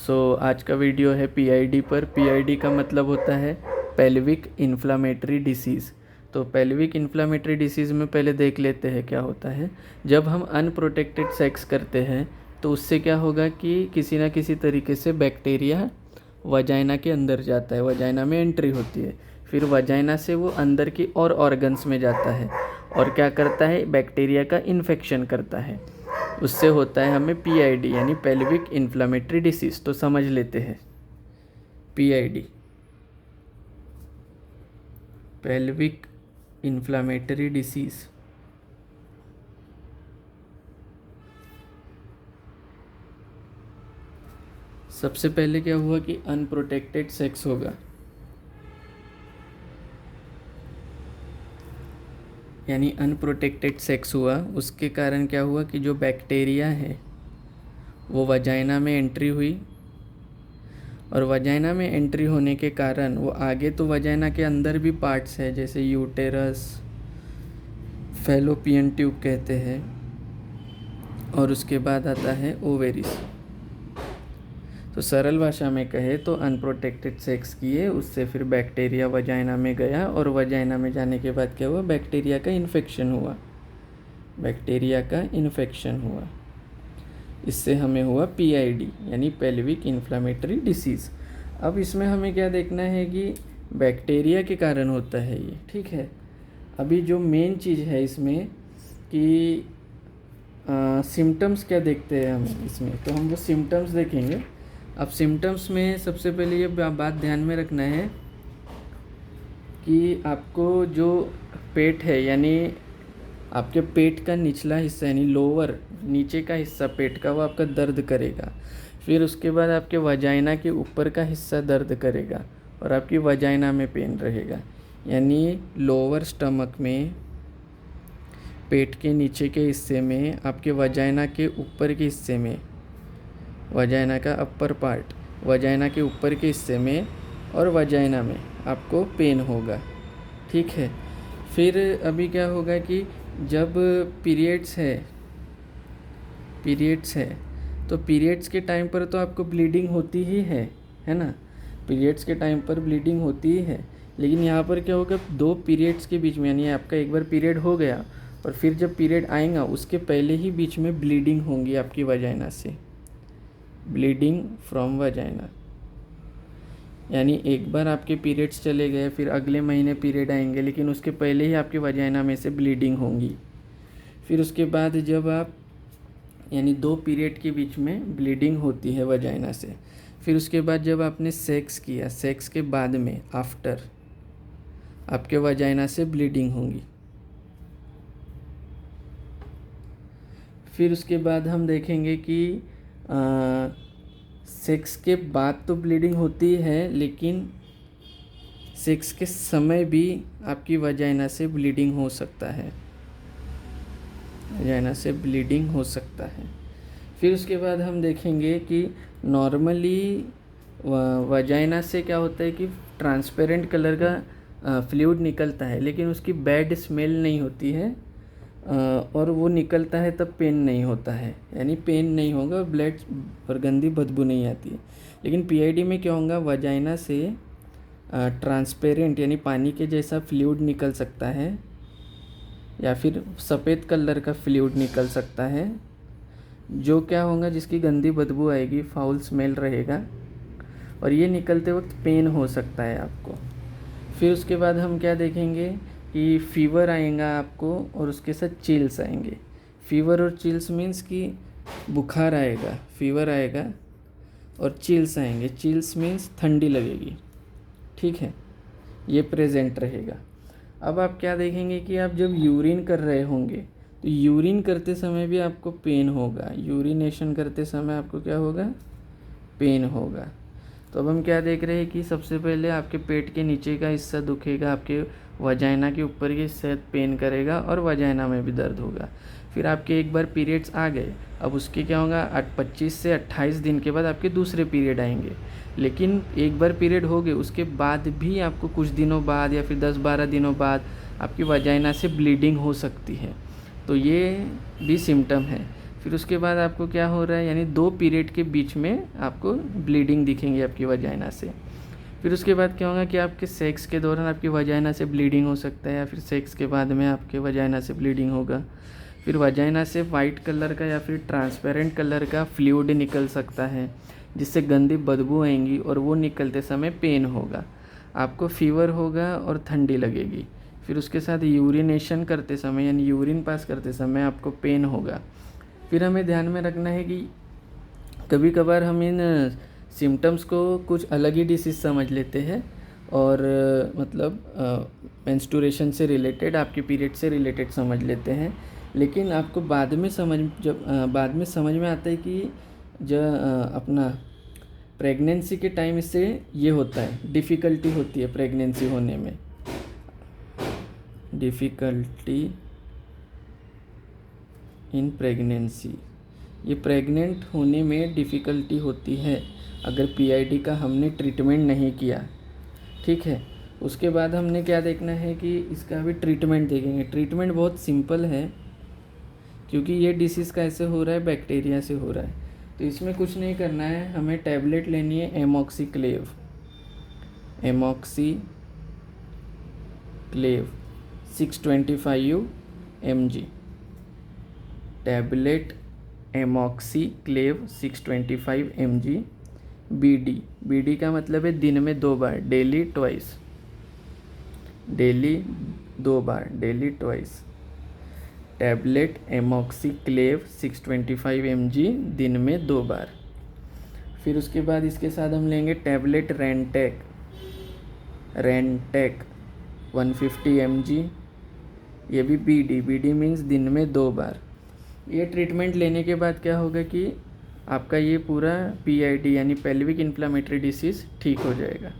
आज का वीडियो है पीआईडी पर। पीआईडी का मतलब होता है पेल्विक इन्फ्लामेटरी डिसीज़। तो पेल्विक इन्फ्लामेटरी डिसीज़ में पहले देख लेते हैं क्या होता है। जब हम अनप्रोटेक्टेड सेक्स करते हैं तो उससे क्या होगा कि किसी ना किसी तरीके से बैक्टीरिया वजाइना के अंदर जाता है, वजाइना में एंट्री होती है, फिर वजाइना से वो अंदर की और ऑर्गन्स में जाता है और क्या करता है, बैक्टीरिया का इन्फेक्शन करता है। उससे होता है हमें पीआईडी यानी पेल्विक इन्फ्लामेटरी डिसीज़। तो समझ लेते हैं पीआईडी, पेल्विक इन्फ्लामेटरी डिसीज़। सबसे पहले क्या हुआ कि अनप्रोटेक्टेड सेक्स होगा, यानी अनप्रोटेक्टेड सेक्स हुआ। उसके कारण क्या हुआ कि जो बैक्टीरिया है वो वजाइना में एंट्री हुई और वजाइना में एंट्री होने के कारण वो आगे तो वजाइना के अंदर भी पार्ट्स है जैसे यूटेरस, फैलोपियन ट्यूब कहते हैं, और उसके बाद आता है ओवेरिस। तो सरल भाषा में कहे तो अनप्रोटेक्टेड सेक्स किए, उससे फिर बैक्टीरिया वजाइना में गया और वजाइना में जाने के बाद क्या हुआ, बैक्टीरिया का इन्फेक्शन हुआ, बैक्टीरिया का इन्फेक्शन हुआ। इससे हमें हुआ पीआईडी यानी पेल्विक इन्फ्लामेटरी डिसीज़। अब इसमें हमें क्या देखना है कि बैक्टीरिया के कारण होता है ये, ठीक है। अभी जो मेन चीज़ है इसमें कि सिम्टम्स क्या देखते हैं हम इसमें, तो हम वो सिम्टम्स देखेंगे। अब सिम्टम्स में सबसे पहले ये बात ध्यान में रखना है कि आपको जो पेट है यानी आपके पेट का निचला हिस्सा यानी लोअर नीचे का हिस्सा पेट का वो आपका दर्द करेगा। फिर उसके बाद आपके वजाइना के ऊपर का हिस्सा दर्द करेगा और आपकी वजाइना में पेन रहेगा, यानी लोअर स्टमक में पेट के नीचे के हिस्से में, आपके वजाइना के ऊपर के हिस्से में, वजाइना का अपर पार्ट, वजाइना के ऊपर के हिस्से में और वजाइना में आपको पेन होगा, ठीक है। फिर अभी क्या होगा कि जब पीरियड्स है तो पीरियड्स के टाइम पर तो आपको ब्लीडिंग होती ही है ना, पीरियड्स के टाइम पर ब्लीडिंग होती ही है। लेकिन यहाँ पर क्या होगा, दो पीरियड्स के बीच में, यानी आपका एक बार पीरियड हो गया और फिर जब पीरियड आएगा उसके पहले ही बीच में ब्लीडिंग होंगी आपकी वजाइना से, ब्लीडिंग फ्रॉम वजाइना। यानी एक बार आपके पीरियड्स चले गए, फिर अगले महीने पीरियड आएंगे, लेकिन उसके पहले ही आपके वजाइना में से ब्लीडिंग होंगी। फिर उसके बाद जब आप यानी दो पीरियड के बीच में ब्लीडिंग होती है वजाइना से। फिर उसके बाद जब आपने सेक्स किया, सेक्स के बाद में आफ्टर आपके वजाइना से ब्लीडिंग होंगी। फिर उसके बाद हम देखेंगे कि सेक्स के बाद तो ब्लीडिंग होती है, लेकिन सेक्स के समय भी आपकी वजाइना से ब्लीडिंग हो सकता है, वजाइना से ब्लीडिंग हो सकता है। फिर उसके बाद हम देखेंगे कि नॉर्मली वजाइना से क्या होता है कि ट्रांसपेरेंट कलर का फ्लूइड निकलता है, लेकिन उसकी बैड स्मेल नहीं होती है और वो निकलता है तब पेन नहीं होता है, यानी पेन नहीं होगा, ब्लड और गंदी बदबू नहीं आती है। लेकिन पीआईडी में क्या होगा, वजाइना से ट्रांसपेरेंट यानी पानी के जैसा फ्लूइड निकल सकता है या फिर सफ़ेद कलर का फ्लूइड निकल सकता है, जो क्या होगा, जिसकी गंदी बदबू आएगी, फाउल स्मेल रहेगा और ये निकलते वक्त पेन हो सकता है आपको। फिर उसके बाद हम क्या देखेंगे कि फीवर आएगा आपको और उसके साथ चिल्स आएंगे। फीवर और चिल्स मीन्स कि बुखार आएगा, फीवर आएगा और चिल्स आएंगे। चिल्स मीन्स ठंडी लगेगी, ठीक है, ये प्रेजेंट रहेगा। अब आप क्या देखेंगे कि आप जब यूरिन कर रहे होंगे तो यूरिन करते समय भी आपको पेन होगा, यूरिनेशन करते समय आपको क्या होगा, पेन होगा। तो अब हम क्या देख रहे हैं कि सबसे पहले आपके पेट के नीचे का हिस्सा दुखेगा, आपके वजाइना के ऊपर के हिस्से पेन करेगा और वजाइना में भी दर्द होगा। फिर आपके एक बार पीरियड्स आ गए, अब उसके क्या होगा, 25 से 28 दिन के बाद आपके दूसरे पीरियड आएंगे। लेकिन एक बार पीरियड हो गए उसके बाद भी आपको कुछ दिनों बाद या फिर 10-12 दिनों बाद आपकी वजाइना से ब्लीडिंग हो सकती है, तो ये भी सिम्टम है। फिर उसके बाद आपको क्या हो रहा है, यानी 2 पीरियड के बीच में आपको ब्लीडिंग दिखेंगी आपकी वजाइना से। फिर उसके बाद क्या होगा कि आपके सेक्स के दौरान आपकी वजाइना से ब्लीडिंग हो सकता है, या फिर सेक्स के बाद में आपके वजाइना से ब्लीडिंग होगा। फिर वजाइना से वाइट कलर का या फिर ट्रांसपेरेंट कलर का फ्लूइड निकल सकता है, जिससे गंदी बदबू आएंगी और वो निकलते समय पेन होगा, आपको फीवर होगा और ठंडी लगेगी। फिर उसके साथ यूरिनेशन करते समय यानी यूरिन पास करते समय आपको पेन होगा। फिर हमें ध्यान में रखना है कि कभी कभार हम इन सिम्टम्स को कुछ अलग ही डिसीज़ समझ लेते हैं और मतलब मेंस्ट्रुएशन से रिलेटेड, आपके पीरियड से रिलेटेड समझ लेते हैं, लेकिन आपको बाद में समझ में आता है कि जब अपना प्रेगनेंसी के टाइम इससे ये होता है, डिफ़िकल्टी होती है प्रेगनेंसी होने में, डिफ़िकल्टी इन प्रेगनेंसी। ये प्रेग्नेंट होने में डिफ़िकल्टी होती है अगर पीआईडी का हमने ट्रीटमेंट नहीं किया, ठीक है। उसके बाद हमने क्या देखना है कि इसका भी ट्रीटमेंट देखेंगे। ट्रीटमेंट बहुत सिंपल है, क्योंकि ये डिसीज़ कैसे हो रहा है, बैक्टीरिया से हो रहा है। तो इसमें कुछ नहीं करना है, हमें टैबलेट लेनी है एमॉक्सीक्लेव 625 mg, टैबलेट एमॉक्सीक्लेव 625 mg। बीडी का मतलब है दिन में 2 बार, डेली 2 बार, टैबलेट एमॉक्सीक्लेव 625 mg दिन में 2 बार। फिर उसके बाद इसके साथ हम लेंगे टैबलेट रेंटेक 150 mg, ये भी बीडी मीन्स दिन में 2 बार। ये ट्रीटमेंट लेने के बाद क्या होगा कि आपका ये पूरा पीआईडी यानी पेल्विक इन्फ्लेमेटरी डिसीज़ ठीक हो जाएगा।